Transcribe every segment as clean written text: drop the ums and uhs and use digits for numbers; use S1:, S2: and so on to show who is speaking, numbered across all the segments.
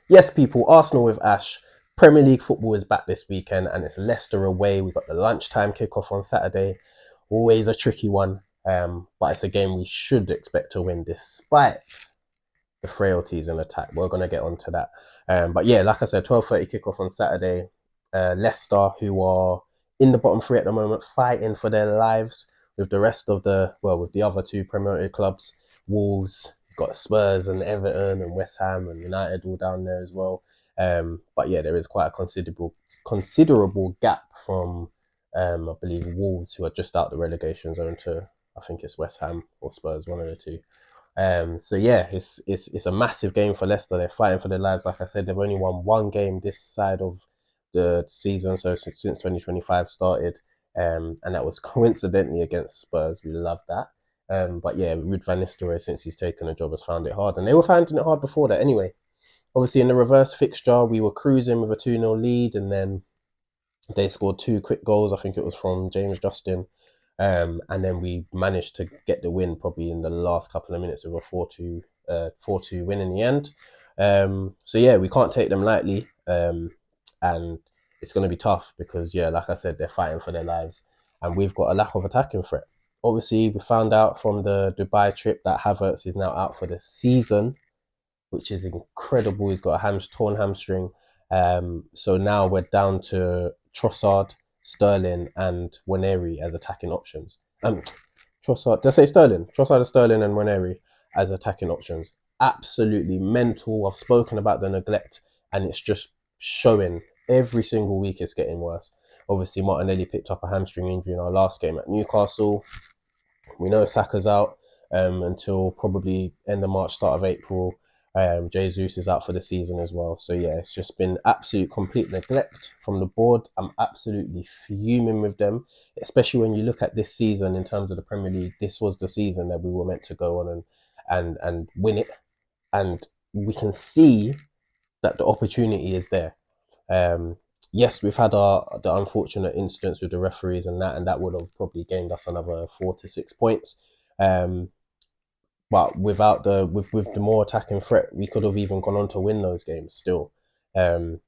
S1: Yes, people, Arsenal with Ash. Premier League football is back this weekend and it's Leicester away. We've got the lunchtime kickoff on Saturday. Always a tricky one, but it's a game we should expect to win despite the frailties in attack. We're going to get onto that. But yeah, like I said, 12:30 kickoff on Saturday. Leicester, who are in the bottom three at the moment, fighting for their lives with the rest of with the other two Premier League clubs. Wolves, got Spurs and Everton and West Ham and United all down there as well. But yeah, there is quite a considerable gap from, I believe, Wolves, who are just out the relegation zone, to I think it's West Ham or Spurs, one of the two. So yeah, it's a massive game for Leicester. They're fighting for their lives. Like I said, they've only won one game this side of the season, so since 2025 started, and that was coincidentally against Spurs. We love that. But yeah, Ruud van Nistelrooy, since he's taken the job, has found it hard, and they were finding it hard before that anyway. Obviously, in the reverse fixture, we were cruising with a 2-0 lead, and then they scored two quick goals. I think it was from James Justin. And then we managed to get the win probably in the last couple of minutes with a 4-2 win in the end. So yeah, we can't take them lightly. And it's going to be tough because, yeah, like I said, they're fighting for their lives. And we've got a lack of attacking threat. Obviously, we found out from the Dubai trip that Havertz is now out for the season, which is incredible. He's got a torn hamstring. So now we're down to Trossard, Sterling, and Waneri as attacking options. Trossard, did I say Sterling? Trossard, Sterling, and Waneri as attacking options. Absolutely mental. I've spoken about the neglect, and it's just showing every single week. It's getting worse. Obviously, Martinelli picked up a hamstring injury in our last game at Newcastle. We know Saka's out until probably end of March, start of April. Jesus is out for the season as well. So yeah, it's just been absolute complete neglect from the board. I'm absolutely fuming with them, especially when you look at this season in terms of the Premier League. This was the season that we were meant to go on and win it, and we can see that the opportunity is there. Um, yes, we've had the unfortunate incidents with the referees and that would have probably gained us another 4 to 6 points. Um, but without with the more attacking threat, we could have even gone on to win those games still. Um,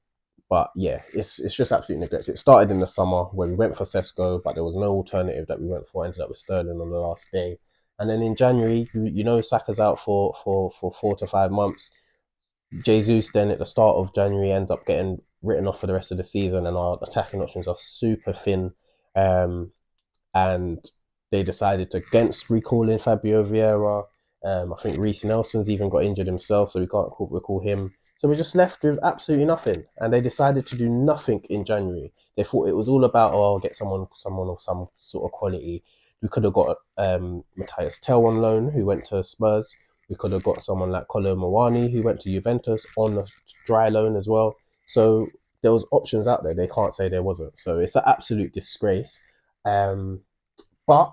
S1: but yeah, it's just absolute neglect. It started in the summer where we went for Sesko, but there was no alternative that we went for. Ended up with Sterling on the last day, and then in January, you know, Saka's out for 4 to 5 months. Jesus then at the start of January ends up getting written off for the rest of the season, and our attacking options are super thin. Um, and they decided to against recalling Fabio Vieira. I think Reece Nelson's even got injured himself, so we can't recall him. So we're just left with absolutely nothing, and they decided to do nothing in January. They thought it was all about, oh, I'll get someone of some sort of quality. We could have got Matthias Tell on loan, who went to Spurs. We could have got someone like Kolo Muani, who went to Juventus on a dry loan as well. So there was options out there. They can't say there wasn't. So it's an absolute disgrace. Um, but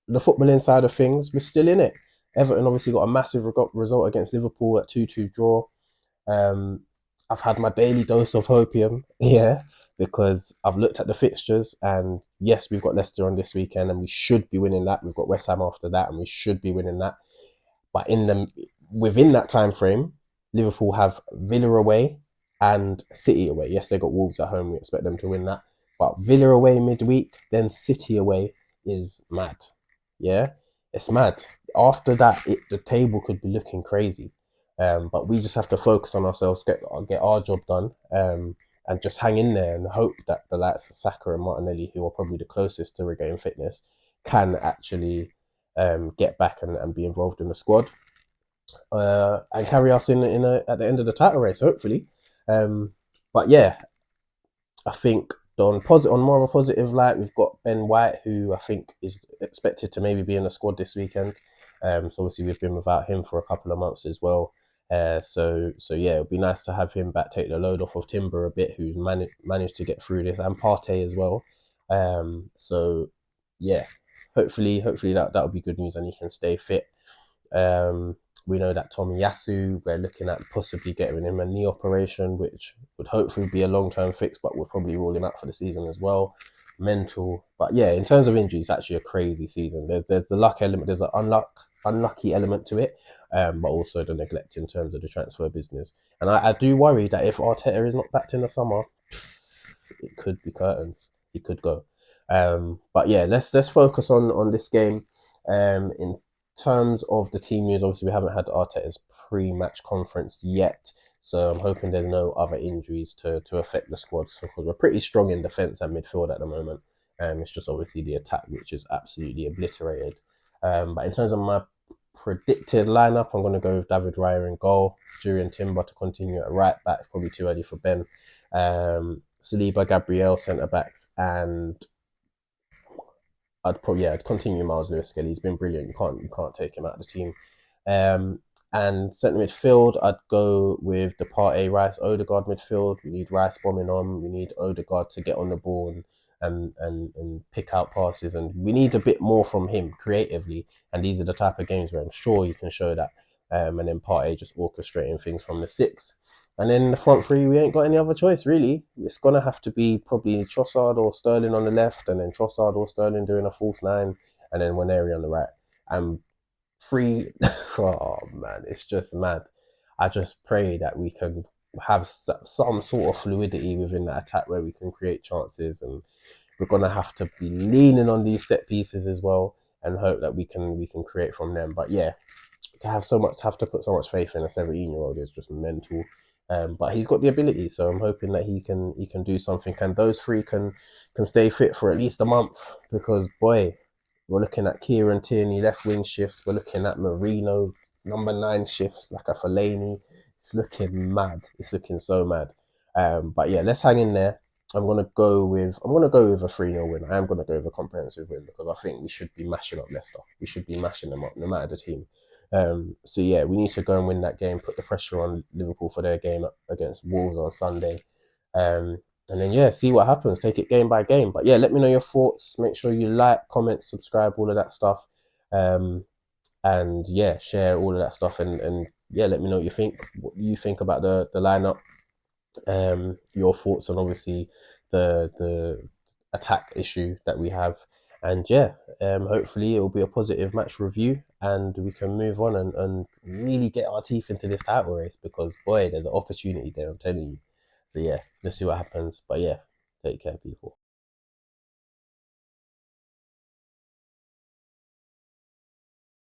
S1: the footballing side of things, we're still in it. Everton obviously got a massive result against Liverpool at 2-2 draw. Um, I've had my daily dose of hopium, yeah, because I've looked at the fixtures and yes, we've got Leicester on this weekend and we should be winning that. We've got West Ham after that and we should be winning that. But within that time frame, Liverpool have Villa away and City away. Yes, they got Wolves at home. We expect them to win that. But Villa away midweek, then City away is mad. Yeah, it's mad. After that, the table could be looking crazy. But we just have to focus on ourselves, get our job done, and just hang in there and hope that the likes of Saka and Martinelli, who are probably the closest to regain fitness, can actually get back and be involved in the squad and carry us at the end of the title race, hopefully. But yeah, I think on more of a positive light, we've got Ben White, who I think is expected to maybe be in the squad this weekend. So obviously we've been without him for a couple of months as well. So yeah, it'd be nice to have him back, take the load off of Timber a bit, who's managed to get through this, and Partey as well. So yeah, hopefully that'll be good news and he can stay fit. We know that Tomiyasu, we're looking at possibly getting him a knee operation, which would hopefully be a long-term fix, but we'll probably rule him out for the season as well. Mental, but yeah, in terms of injuries, it's actually a crazy season. There's the luck element, there's an unlucky element to it, but also the neglect in terms of the transfer business. And I do worry that if Arteta is not backed in the summer, it could be curtains. He could go. But yeah, let's focus on this game. In terms of the team news, obviously we haven't had Arteta's pre-match conference yet, so I'm hoping there's no other injuries to affect the squad. So, because we're pretty strong in defence and midfield at the moment. It's just obviously the attack which is absolutely obliterated. But in terms of my predicted lineup, I'm going to go with David Raya in goal, Jurriën Timber to continue at right back. Probably too early for Ben. Saliba, Gabriel centre backs, and I'd continue Miles Lewis Skelly. He's been brilliant. You can't take him out of the team. Um, and centre midfield, I'd go with the Partey, Rice, Odegaard midfield. We need Rice bombing on. We need Odegaard to get on the ball and pick out passes. And we need a bit more from him creatively. And these are the type of games where I'm sure you can show that. And then Partey just orchestrating things from the six. And then the front three, we ain't got any other choice, really. It's going to have to be probably Trossard or Sterling on the left, and then Trossard or Sterling doing a false nine, and then Waneri on the right. And three, oh man, it's just mad. I just pray that we can have some sort of fluidity within that attack where we can create chances, and we're going to have to be leaning on these set pieces as well and hope that we can create from them. But yeah, have to put so much faith in a 17-year-old is just mental. But he's got the ability, so I'm hoping that he can do something, and those three can stay fit for at least a month. Because boy, we're looking at Kieran Tierney left wing shifts. We're looking at Marino number 9 shifts, like a Fellaini. It's looking mad. It's looking so mad. But yeah, let's hang in there. I'm gonna go with a 3-0 win. I am gonna go with a comprehensive win because I think we should be mashing up Leicester. We should be mashing them up, no matter the team. So yeah, we need to go and win that game, put the pressure on Liverpool for their game against Wolves on Sunday. And then yeah, see what happens. Take it game by game. But yeah, let me know your thoughts. Make sure you like, comment, subscribe, all of that stuff. And yeah, share all of that stuff and yeah, let me know what you think about the lineup. Your thoughts on obviously the attack issue that we have, and yeah, hopefully it will be a positive match review and we can move on and really get our teeth into this title race because boy, there's an opportunity there, I'm telling you. So yeah, let's see what happens. But yeah, take care, people.